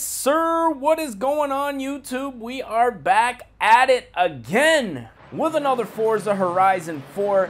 sir, what is going on YouTube? We are back at it again with another Forza Horizon 4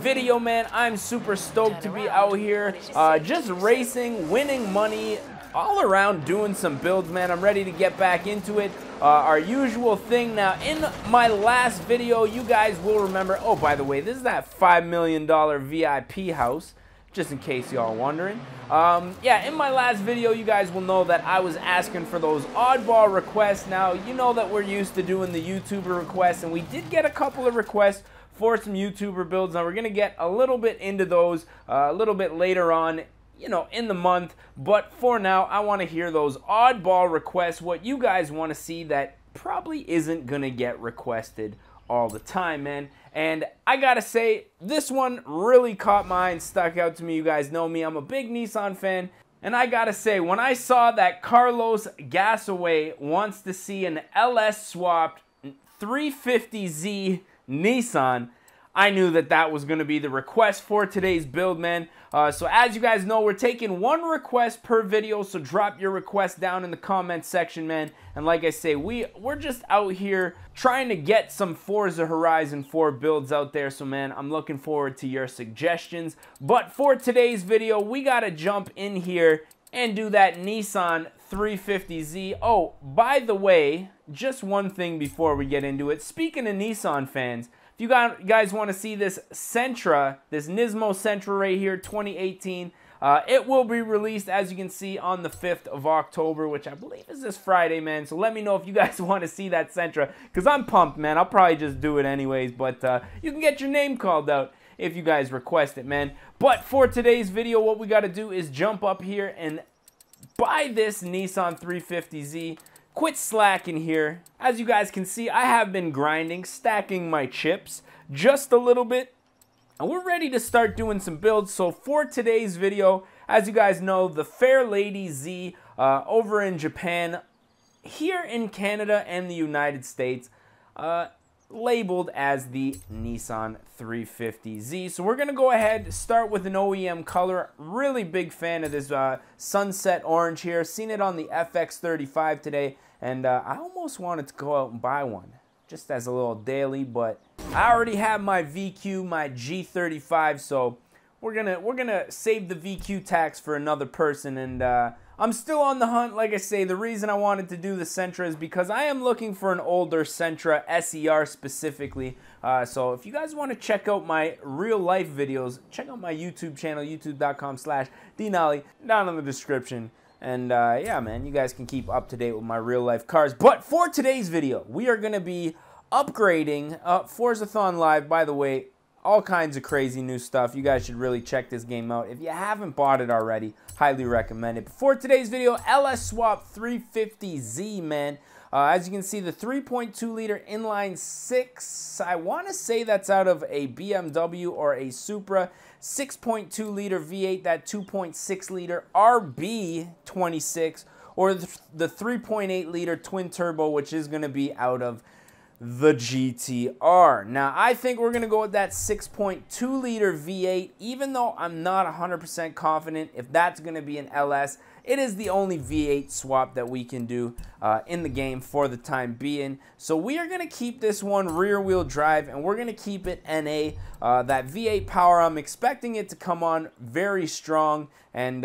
video, man. I'm super stoked to be out here just racing, winning money, all around doing some builds, man. I'm ready to get back into it. Our usual thing. Now, in my last video, you guys will remember, oh, by the way, this is that $5 million VIP house, just in case y'all wondering. Yeah, in my last video, you guys will know that I was asking for those oddball requests. Now, you know that we're used to doing the YouTuber requests, and we did get a couple of requests for some YouTuber builds. Now, we're going to get a little bit into those a little bit later on, you know, in the month. But for now, I want to hear those oddball requests, what you guys want to see that probably isn't going to get requested all the time, man. And I gotta say, this one really caught my eye and stuck out to me. You guys know me, I'm a big Nissan fan. And I gotta say, when I saw that Carlos Gasaway wants to see an LS swapped 350Z Nissan, I knew that that was going to be the request for today's build, man. So as you guys know, we're taking one request per video, so drop your request down in the comment section, man. And like I say, we're just out here trying to get some Forza Horizon 4 builds out there. So, man, I'm looking forward to your suggestions. But for today's video, we got to jump in here and do that Nissan 350Z. Oh, by the way, just one thing before we get into it. Speaking of Nissan fans, if you guys want to see this Sentra, this NISMO Sentra right here, 2018, it will be released, as you can see, on the 5th of October, which I believe is this Friday, man. So let me know if you guys want to see that Sentra, because I'm pumped, man. I'll probably just do it anyways, but you can get your name called out if you guys request it, man. But for today's video, what we got to do is jump up here and buy this Nissan 350Z. Quit slacking here. As you guys can see, I have been grinding, stacking my chips just a little bit, and we're ready to start doing some builds. So for today's video, as you guys know, the Fair Lady Z over in Japan, here in Canada and the United States, labeled as the Nissan 350Z. So we're going to go ahead, start with an OEM color. Really big fan of this sunset orange here. Seen it on the FX35 today, and I almost wanted to go out and buy one just as a little daily, but I already have my VQ, my G35, so we're gonna save the VQ tax for another person. And I'm still on the hunt. Like I say, the reason I wanted to do the Sentra is because I am looking for an older Sentra SER specifically. So if you guys want to check out my real life videos, check out my YouTube channel, youtube.com/DNolly, down in the description. And yeah, man, you guys can keep up to date with my real life cars. But for today's video, we are going to be upgrading Forzathon Live. By the way, all kinds of crazy new stuff. You guys should really check this game out. If you haven't bought it already, highly recommend it. But for today's video, LS Swap 350Z, man. As you can see, the 3.2 liter inline six, I want to say that's out of a BMW or a Supra. 6.2 liter V8, that 2.6 liter RB26, or the 3.8 liter twin turbo, which is going to be out of the GTR. Now, I think we're going to go with that 6.2 liter V8, even though I'm not 100% confident if that's going to be an LS. It is the only V8 swap that we can do in the game for the time being. So we are going to keep this one rear wheel drive, and we're going to keep it NA. That V8 power, I'm expecting it to come on very strong, and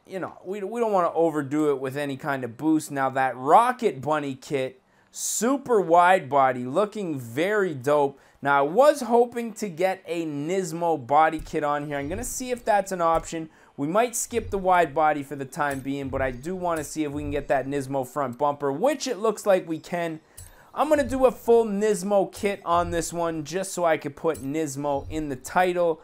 you know, we don't want to overdo it with any kind of boost. Now, that Rocket Bunny kit, super wide body, looking very dope. Now, I was hoping to get a NISMO body kit on here. I'm going to see if that's an option. We might skip the wide body for the time being, but I do want to see if we can get that NISMO front bumper, which it looks like we can. I'm going to do a full NISMO kit on this one just so I could put NISMO in the title.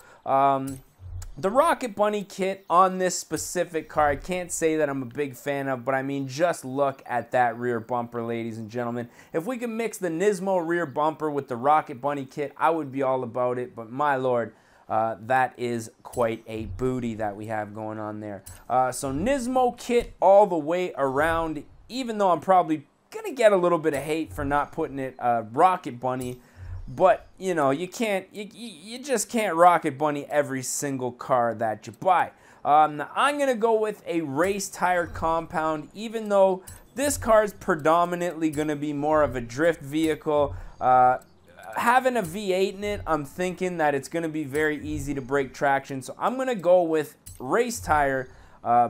The Rocket Bunny kit on this specific car, I can't say that I'm a big fan of, but I mean, just look at that rear bumper, ladies and gentlemen. If we can mix the NISMO rear bumper with the Rocket Bunny kit, I would be all about it, but my lord, that is quite a booty that we have going on there. So NISMO kit all the way around, even though I'm probably going to get a little bit of hate for not putting it Rocket Bunny. But, you know, you just can't Rocket Bunny every single car that you buy. I'm going to go with a race tire compound, even though this car is predominantly going to be more of a drift vehicle. Having a V8 in it, I'm thinking that it's going to be very easy to break traction. So I'm going to go with race tire,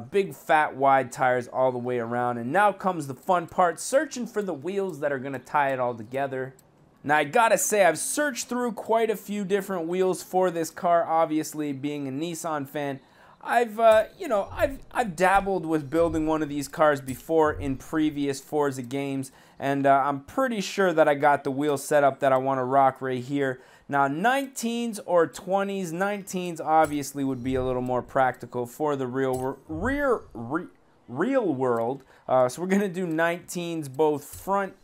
big fat wide tires all the way around. And now comes the fun part, searching for the wheels that are going to tie it all together. Now I gotta say, I've searched through quite a few different wheels for this car. Obviously, being a Nissan fan, I've dabbled with building one of these cars before in previous Forza games, and I'm pretty sure that I got the wheel setup that I want to rock right here. Now 19s or 20s, 19s obviously would be a little more practical for the real world. So we're gonna do 19s both front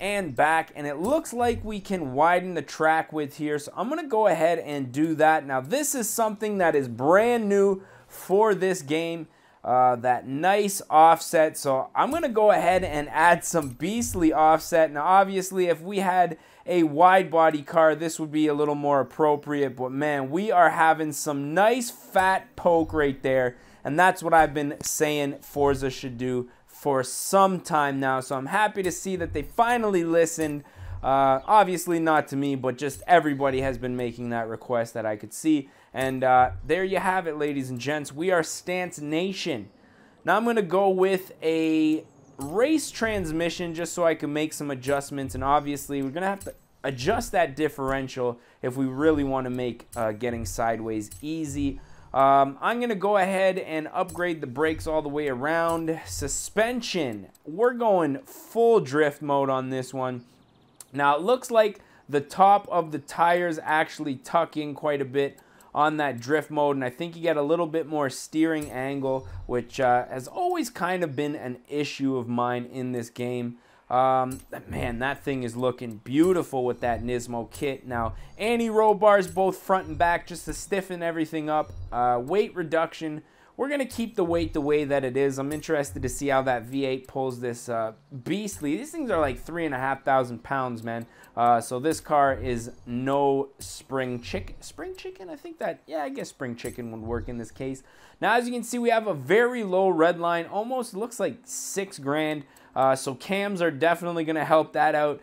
and back, and it looks like we can widen the track width here, so I'm gonna go ahead and do that. Now this is something that is brand new for this game, that nice offset, so I'm gonna go ahead and add some beastly offset. Now obviously if we had a wide body car, this would be a little more appropriate, but man, we are having some nice fat poke right there, and that's what I've been saying Forza should do for some time now. So I'm happy to see that they finally listened. Obviously not to me, but just everybody has been making that request that I could see. And there you have it, ladies and gents. We are Stance Nation. Now I'm going to go with a race transmission just so I can make some adjustments. And obviously we're going to have to adjust that differential if we really want to make getting sideways easy. I'm going to go ahead and upgrade the brakes all the way around. Suspension, we're going full drift mode on this one. Now it looks like the top of the tires actually tuck in quite a bit on that drift mode, and I think you get a little bit more steering angle, which has always kind of been an issue of mine in this game. Man, that thing is looking beautiful with that NISMO kit. Now, anti-roll bars both front and back just to stiffen everything up. Weight reduction, we're going to keep the weight the way that it is. I'm interested to see how that V8 pulls this beastly. These things are like 3,500 pounds, man. So this car is no spring chicken. Spring chicken? I think that, yeah, I guess spring chicken would work in this case. Now, as you can see, we have a very low red line. Almost looks like 6 grand. So cams are definitely going to help that out.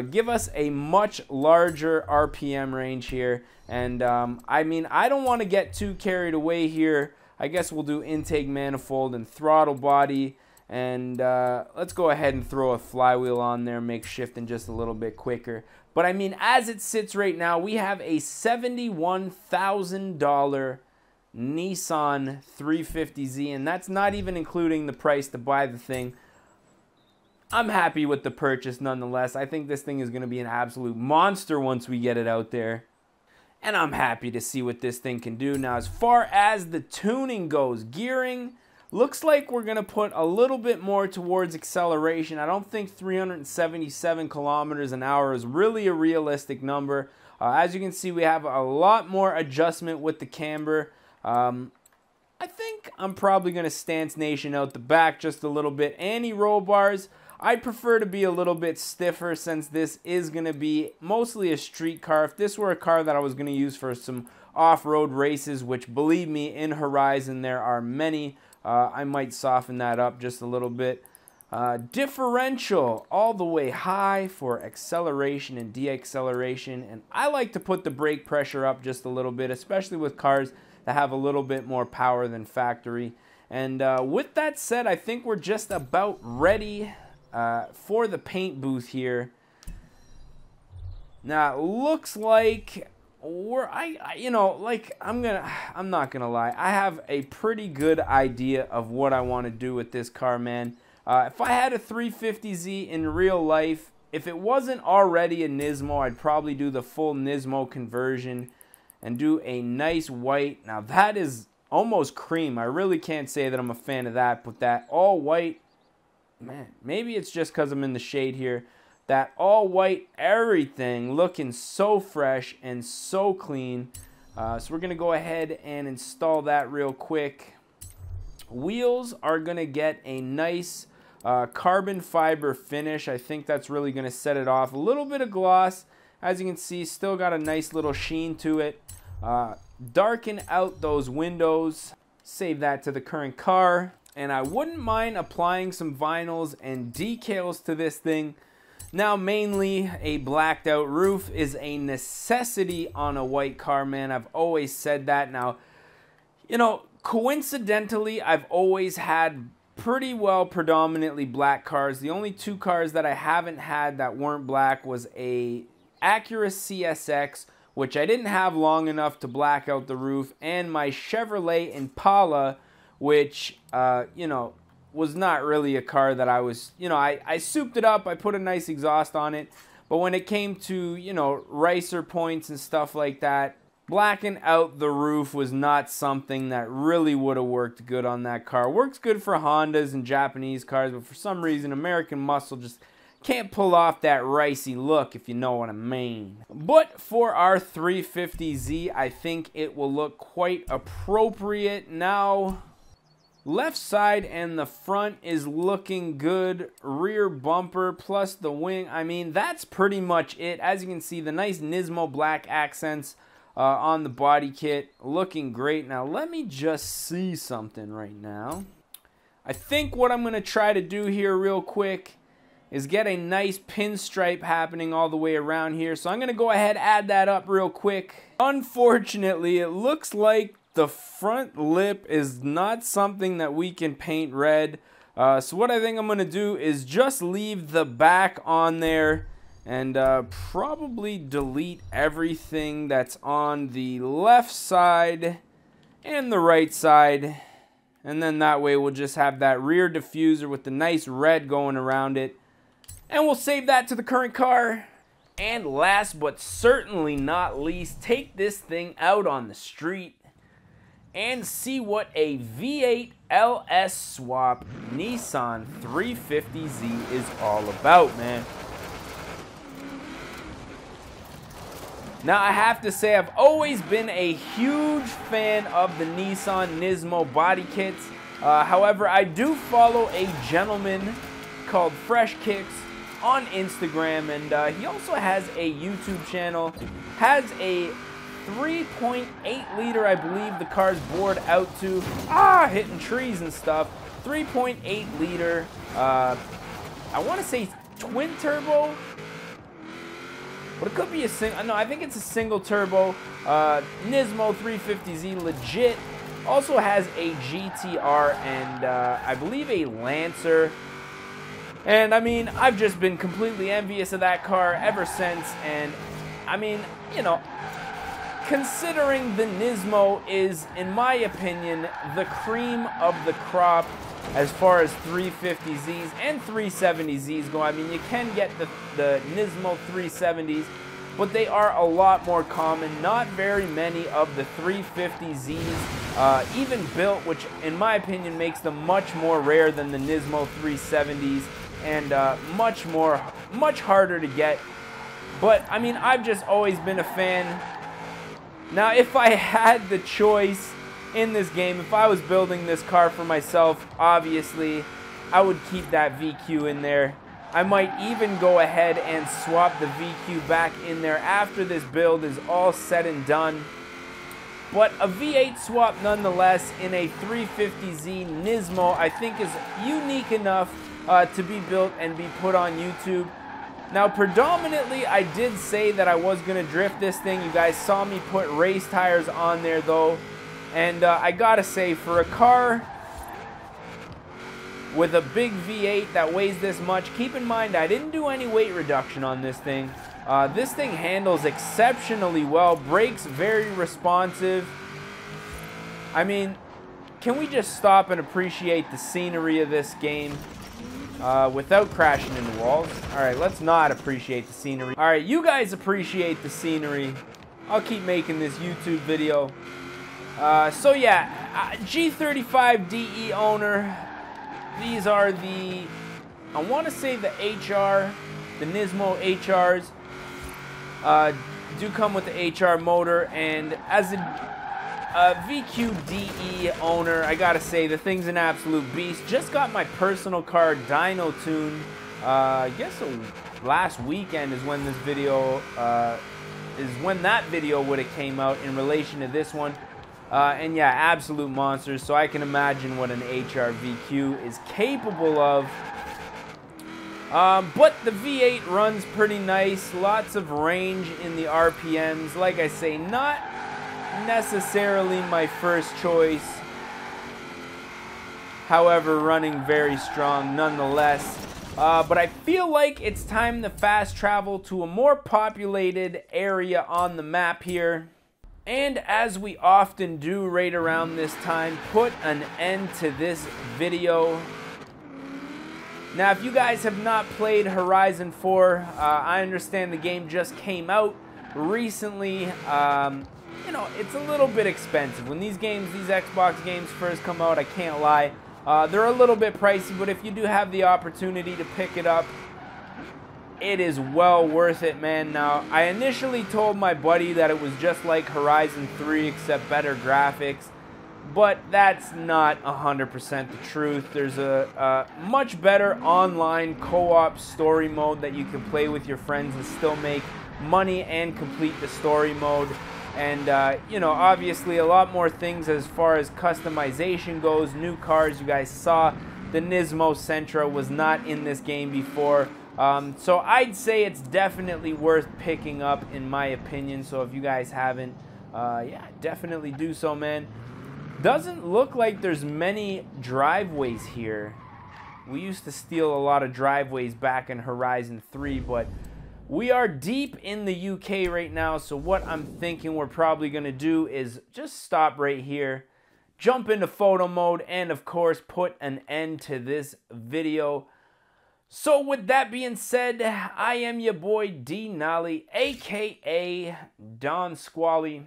Give us a much larger RPM range here. And I mean, I don't want to get too carried away here. I guess we'll do intake manifold and throttle body. And let's go ahead and throw a flywheel on there, make shifting just a little bit quicker. But I mean, as it sits right now, we have a $71,000 Nissan 350Z. And that's not even including the price to buy the thing. I'm happy with the purchase nonetheless. I think this thing is going to be an absolute monster once we get it out there. And I'm happy to see what this thing can do. Now, as far as the tuning goes, gearing, looks like we're going to put a little bit more towards acceleration. I don't think 377 kilometers an hour is really a realistic number. As you can see, we have a lot more adjustment with the camber. I think I'm probably going to Stance Nation out the back just a little bit. Anti-roll bars, I'd prefer to be a little bit stiffer since this is going to be mostly a street car. If this were a car that I was going to use for some off-road races, which believe me, in Horizon there are many, I might soften that up just a little bit. Differential all the way high for acceleration and deacceleration, and I like to put the brake pressure up just a little bit, especially with cars that have a little bit more power than factory. And with that said, I think we're just about ready for the paint booth here. Now it looks like I'm not gonna lie, I have a pretty good idea of what I want to do with this car, man. If I had a 350Z in real life, if it wasn't already a NISMO, I'd probably do the full NISMO conversion and do a nice white. Now that is almost cream. I really can't say that I'm a fan of that, but that all white, man, maybe it's just because I'm in the shade here. That all white everything looking so fresh and so clean. So we're going to go ahead and install that real quick. Wheels are going to get a nice carbon fiber finish. I think that's really going to set it off. A little bit of gloss. As you can see, still got a nice little sheen to it. Darken out those windows. Save that to the current car. And I wouldn't mind applying some vinyls and decals to this thing. Now, mainly a blacked out roof is a necessity on a white car, man. I've always said that. Now, you know, coincidentally, I've always had pretty well predominantly black cars. The only two cars that I haven't had that weren't black was a Acura CSX, which I didn't have long enough to black out the roof, and my Chevrolet Impala, which, you know, was not really a car that I was, you know, I souped it up, I put a nice exhaust on it, but when it came to, you know, ricer points and stuff like that, blacking out the roof was not something that really would have worked good on that car. Works good for Hondas and Japanese cars, but for some reason, American Muscle just can't pull off that ricey look, if you know what I mean. But for our 350Z, I think it will look quite appropriate. Now, left side and the front is looking good. Rear bumper plus the wing. I mean, that's pretty much it. As you can see, the nice NISMO black accents on the body kit. Looking great. Now, let me just see something right now. I think what I'm going to try to do here real quick is get a nice pinstripe happening all the way around here. So I'm going to go ahead and add that up real quick. Unfortunately, it looks like the front lip is not something that we can paint red. So what I think I'm going to do is just leave the back on there and probably delete everything that's on the left side and the right side. And then that way we'll just have that rear diffuser with the nice red going around it. And we'll save that to the current car. And last but certainly not least, take this thing out on the street and see what a V8 LS swap Nissan 350Z is all about, man. Now, I have to say, I've always been a huge fan of the Nissan NISMO body kits. However, I do follow a gentleman called Fresh Kicks on Instagram, and he also has a YouTube channel. Has a 3.8 liter, I believe the car's bored out to. Hitting trees and stuff. 3.8 liter, I want to say twin turbo, but it could be a single. No, I think it's a single turbo. NISMO 350Z legit. Also has a GTR and I believe a Lancer. And I mean, I've just been completely envious of that car ever since. And I mean, you know, considering the NISMO is, in my opinion, the cream of the crop as far as 350Zs and 370Zs go. I mean, you can get the NISMO 370s, but they are a lot more common. Not very many of the 350Zs even built, which in my opinion makes them much more rare than the NISMO 370s, and much harder to get. But I mean, I've just always been a fan. Now, if I had the choice in this game, if I was building this car for myself, obviously, I would keep that VQ in there. I might even go ahead and swap the VQ back in there after this build is all said and done. But a V8 swap nonetheless in a 350Z NISMO, I think is unique enough to be built and be put on YouTube. Now, predominantly, I did say that I was going to drift this thing. You guys saw me put race tires on there, though. And I gotta say, for a car with a big V8 that weighs this much, keep in mind, I didn't do any weight reduction on this thing. This thing handles exceptionally well, brakes very responsive. I mean, can we just stop and appreciate the scenery of this game without crashing into walls? All right, let's not appreciate the scenery. All right, you guys appreciate the scenery. I'll keep making this YouTube video. So yeah, G35DE owner. These are the, I want to say the HR, the NISMO HRs. Do come with the HR motor, and as a VQDE owner, I gotta say the thing's an absolute beast. Just got my personal car dyno tuned. I guess last weekend is when this video that video would have came out in relation to this one. And yeah, absolute monsters. So I can imagine what an HRVQ is capable of. But the V8 runs pretty nice. Lots of range in the RPMs. Like I say, not necessarily my first choice. However, running very strong nonetheless. But I feel like it's time to fast travel to a more populated area on the map here. And as we often do right around this time, put an end to this video. Now, if you guys have not played Horizon 4, I understand the game just came out recently. You know, it's a little bit expensive. When these Xbox games first come out, I can't lie, they're a little bit pricey, but if you do have the opportunity to pick it up, it is well worth it, man. Now, I initially told my buddy that it was just like Horizon 3, except better graphics. But that's not 100% the truth. There's a much better online co-op story mode that you can play with your friends and still make money and complete the story mode. And, you know, obviously a lot more things as far as customization goes. New cars, you guys saw the NISMO Sentra was not in this game before. So I'd say it's definitely worth picking up in my opinion. So if you guys haven't, yeah, definitely do so, man. Doesn't look like there's many driveways here. We used to steal a lot of driveways back in Horizon 3, but we are deep in the UK right now, so what I'm thinking we're probably going to do is just stop right here, jump into photo mode, and of course put an end to this video. So with that being said, I am your boy D Nolly, aka Don Squally.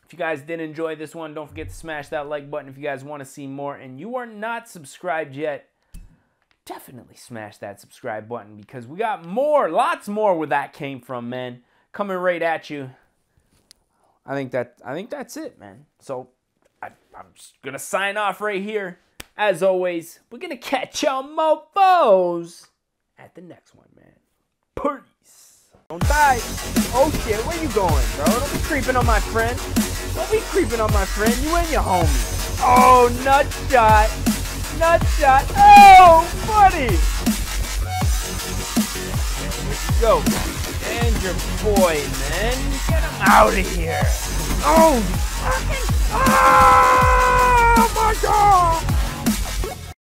If you guys did enjoy this one, don't forget to smash that like button. If you guys want to see more and you are not subscribed yet, definitely smash that subscribe button because we got more, lots more where that came from, man. Coming right at you. I think that's it, man. So I'm just gonna sign off right here. As always, we're gonna catch y'all mofos at the next one, man. Peace. Don't die. Oh shit, where you going, bro? Don't be creeping on my friend. Don't be creeping on my friend. You and your homie. Oh, nut shot. Nut shot. Oh, buddy. Go. And your boy, man. Get him out of here. Oh, fucking. Oh, my God.